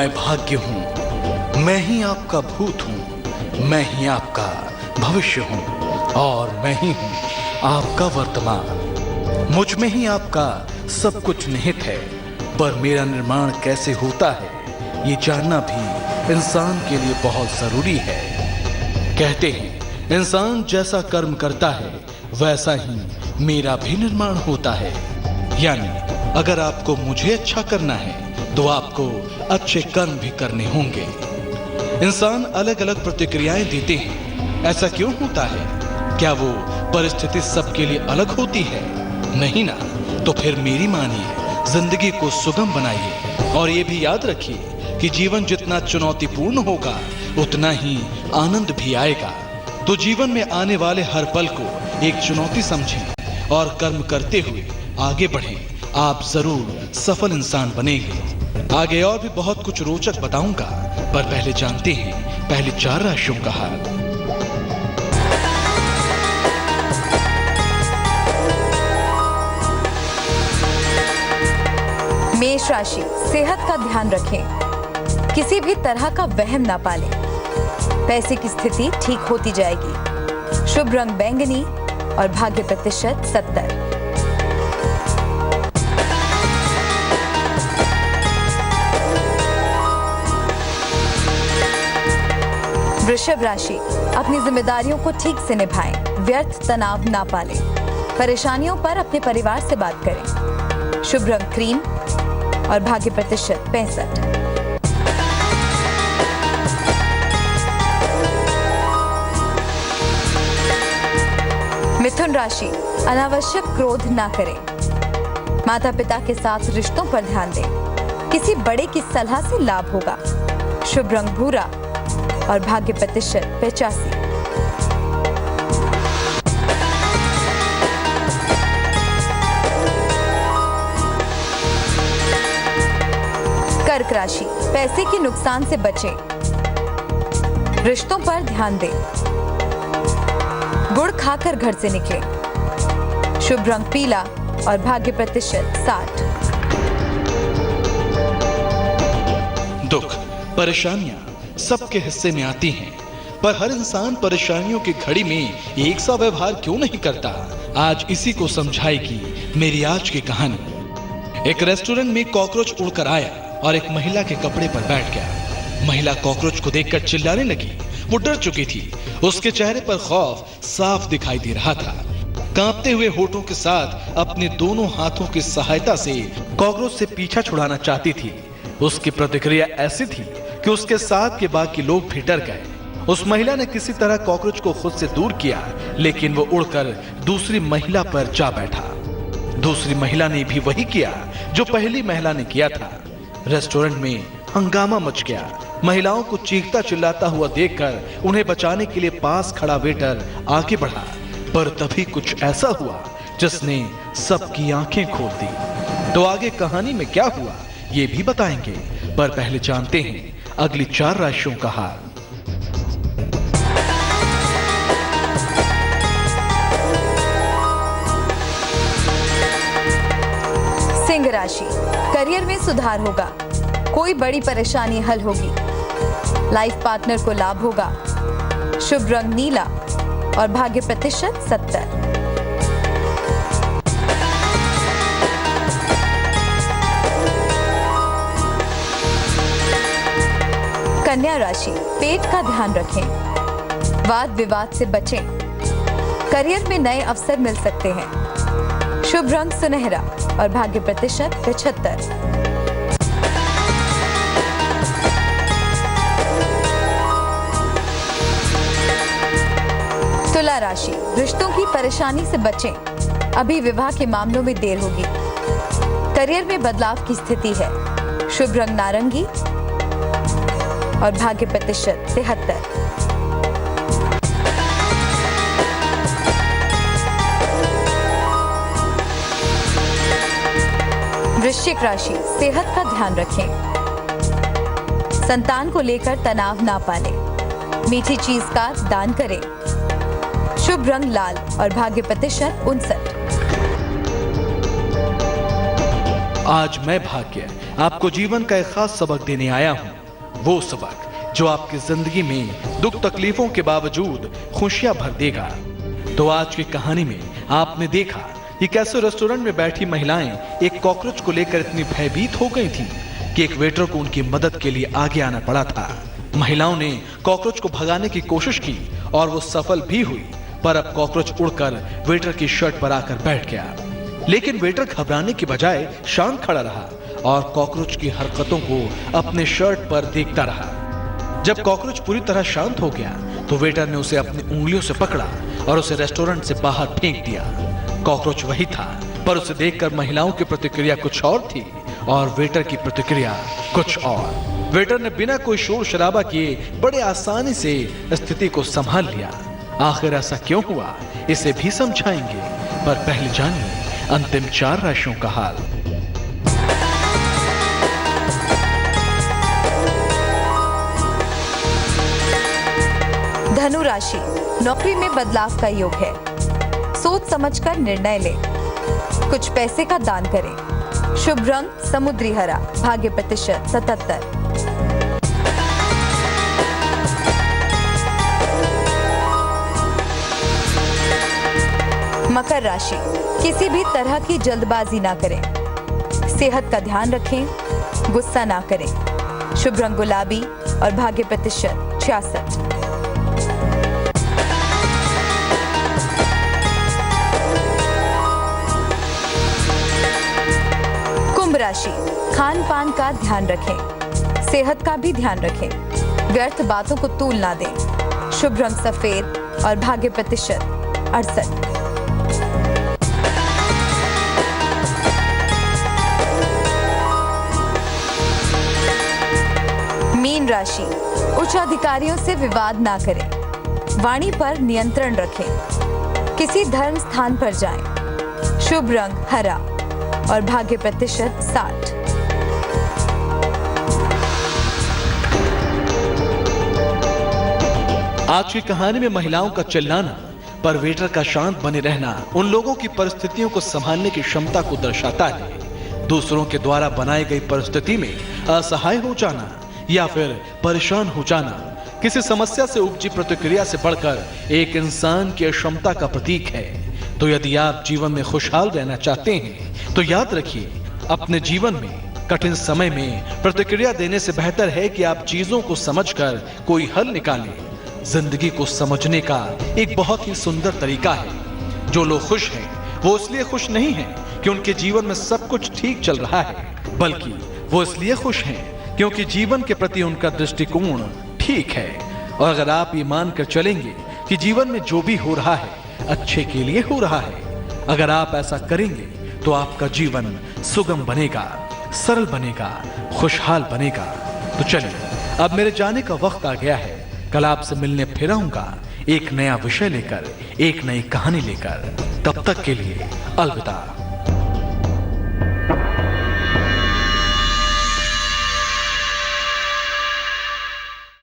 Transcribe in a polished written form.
मैं भाग्य हूँ, मैं ही आपका भूत हूँ, मैं ही आपका भविष्य हूँ और मैं ही हूँ आपका वर्तमान। मुझ में ही आपका सब कुछ निहित है, पर मेरा निर्माण कैसे होता है ये जानना भी इंसान के लिए बहुत जरूरी है। कहते हैं इंसान जैसा कर्म करता है वैसा ही मेरा भी निर्माण होता है। यानी अगर आपको मुझे अच्छा करना है तो आपको अच्छे कर्म भी करने होंगे। इंसान अलग अलग प्रतिक्रियाएं देते हैं, ऐसा क्यों होता है? क्या वो परिस्थिति सबके लिए अलग होती है? नहीं ना। तो फिर मेरी मानिए, जिंदगी को सुगम बनाइए और ये भी याद रखिए कि जीवन जितना चुनौतीपूर्ण होगा उतना ही आनंद भी आएगा। तो जीवन में आने वाले हर पल को एक चुनौती समझें और कर्म करते हुए आगे बढ़ें। आप जरूर सफल इंसान बनेंगे। आगे और भी बहुत कुछ रोचक बताऊंगा, पर पहले जानते हैं पहले 4 राशियों का हाल। मेष राशि, सेहत का ध्यान रखें, किसी भी तरह का वहम ना पालें। पैसे की स्थिति ठीक होती जाएगी। शुभ रंग बैंगनी और भाग्य प्रतिशत 70। वृषभ राशि, अपनी जिम्मेदारियों को ठीक से निभाएं, व्यर्थ तनाव ना पालें। परेशानियों पर अपने परिवार से बात करें। शुभ रंग क्रीम और भाग्य प्रतिशत 65। मिथुन राशि, अनावश्यक क्रोध ना करें। माता पिता के साथ रिश्तों पर ध्यान दें, किसी बड़े की सलाह से लाभ होगा। शुभ रंग भूरा और भाग्य प्रतिशत 85। कर्क राशि, पैसे के नुकसान से बचें, रिश्तों पर ध्यान दें, गुड़ खाकर घर से निकलें। शुभ रंग पीला और भाग्य प्रतिशत 60। दुख, परेशानियां सबके हिस्से में आती हैं, पर हर इंसान परेशानियों की घड़ी में एक सा व्यवहार क्यों नहीं करता? आज इसी को समझाएगी मेरी आज की कहानी। एक रेस्टोरेंट में कॉकरोच उड़कर आया और एक महिला के कपड़े पर बैठ गया। महिला कॉकरोच को देखकर चिल्लाने लगी। वो डर चुकी थी, उसके चेहरे पर खौफ साफ दिखाई दे रहा था। कांपते हुए होठों के साथ अपने दोनों हाथों की सहायता से कॉकरोच से पीछा छुड़ाना चाहती थी। उसकी प्रतिक्रिया ऐसी थी कि उसके साथ के बाकी लोग भी डर गए। उस महिला ने किसी तरह कॉकरोच को खुद से दूर किया, लेकिन वो उड़कर दूसरी महिला पर जा बैठा। दूसरी महिला ने भी वही किया जो पहली महिला ने किया था। रेस्टोरेंट में हंगामा मच गया। महिलाओं को चीखता चिल्लाता हुआ देखकर उन्हें बचाने के लिए पास खड़ा वेटर आगे बढ़ा, पर तभी कुछ ऐसा हुआ जिसने सबकी आंखें खोल दी। तो आगे कहानी में क्या हुआ ये भी बताएंगे, पर पहले जानते हैं अगली 4 राशियों का हाल। सिंह राशि, करियर में सुधार होगा, कोई बड़ी परेशानी हल होगी। लाइफ पार्टनर को लाभ होगा। शुभ रंग नीला और भाग्य प्रतिशत 70। कन्या राशि, पेट का ध्यान रखें, वाद विवाद से बचें। करियर में नए अवसर मिल सकते हैं। शुभ रंग सुनहरा और भाग्य प्रतिशत 75। तुला राशि, रिश्तों की परेशानी से बचें, अभी विवाह के मामलों में देर होगी। करियर में बदलाव की स्थिति है। शुभ रंग नारंगी और भाग्य प्रतिशत 73। वृश्चिक राशि, सेहत का ध्यान रखें, संतान को लेकर तनाव ना पालें, मीठी चीज का दान करें। शुभ रंग लाल और भाग्य प्रतिशत 59। आज मैं भाग्य आपको जीवन का एक खास सबक देने आया हूँ। वो सबक जो आपकी जिंदगी में दुख तकलीफों के बावजूद खुशियां भर देगा। तो आज की कहानी में आपने देखा कि कैसे रेस्टोरेंट में बैठी महिलाएं एक कॉकरोच को लेकर इतनी भयभीत हो गई थीं कि एक वेटर को उनकी मदद के लिए आगे आना पड़ा था। महिलाओं ने कॉकरोच को भगाने की कोशिश की और वो सफल भी हुई, पर अब कॉकरोच उड़कर वेटर की शर्ट पर आकर बैठ गया। लेकिन वेटर घबराने की बजाय शांत खड़ा रहा और कॉकरोच की हरकतों को अपने शर्ट पर देखता रहा। जब कॉकरोच पूरी तरह शांत हो गया तो वेटर ने उसे अपनी उंगलियों से पकड़ा और उसे रेस्टोरेंट से बाहर फेंक दिया। कॉकरोच वही था, पर उसे देखकर महिलाओं की प्रतिक्रिया कुछ और थी और वेटर की प्रतिक्रिया कुछ और। वेटर ने बिना कोई शोर शराबा किए बड़े आसानी से स्थिति को संभाल लिया। आखिर ऐसा क्यों हुआ, इसे भी समझाएंगे, पर पहले जानिए अंतिम 4 राशियों का हाल। धनु राशि, नौकरी में बदलाव का योग है। सोच समझकर निर्णय लें। कुछ पैसे का दान करें। शुभ रंग समुद्री हरा, भाग्य प्रतिशत 77। मकर राशि, किसी भी तरह की जल्दबाजी ना करें। सेहत का ध्यान रखें, गुस्सा ना करें। शुभ रंग गुलाबी और भाग्य प्रतिशत 66। कुंभ राशि, खान पान का ध्यान रखें। सेहत का भी ध्यान रखें। व्यर्थ बातों को तूल ना दें। शुभ रंग सफेद और भाग्य प्रतिशत 68। मीन राशि, उच्च अधिकारियों से विवाद ना करें। वाणी पर नियंत्रण रखें। किसी धर्म स्थान पर जाएं। शुभ रंग हरा और भाग्य प्रतिशत 60। आज की कहानी में महिलाओं का चिल्लाना, पर वेटर का शांत बने रहना उन लोगों की परिस्थितियों को संभालने की क्षमता को दर्शाता है। दूसरों के द्वारा बनाई गई परिस्थिति में असहाय हो जाना या फिर परेशान हो जाना किसी समस्या से उपजी प्रतिक्रिया से बढ़कर एक इंसान की अक्षमता का प्रतीक है। तो यदि आप जीवन में खुशहाल रहना चाहते हैं तो याद रखिए, अपने जीवन में कठिन समय में प्रतिक्रिया देने से बेहतर है कि आप चीजों को समझकर कोई हल निकालें। जिंदगी को समझने का एक बहुत ही सुंदर तरीका है। जो लोग खुश हैं वो इसलिए खुश नहीं हैं कि उनके जीवन में सब कुछ ठीक चल रहा है, बल्कि वो इसलिए खुश हैं क्योंकि जीवन के प्रति उनका दृष्टिकोण ठीक है। और अगर आप ये मानकर चलेंगे कि जीवन में जो भी हो रहा है अच्छे के लिए हो रहा है, अगर आप ऐसा करेंगे तो आपका जीवन सुगम बनेगा, सरल बनेगा, खुशहाल बनेगा। तो चलिए, अब मेरे जाने का वक्त आ गया है। कल आपसे मिलने फिर आऊंगा एक नया विषय लेकर, एक नई कहानी लेकर। तब तक के लिए अलविदा।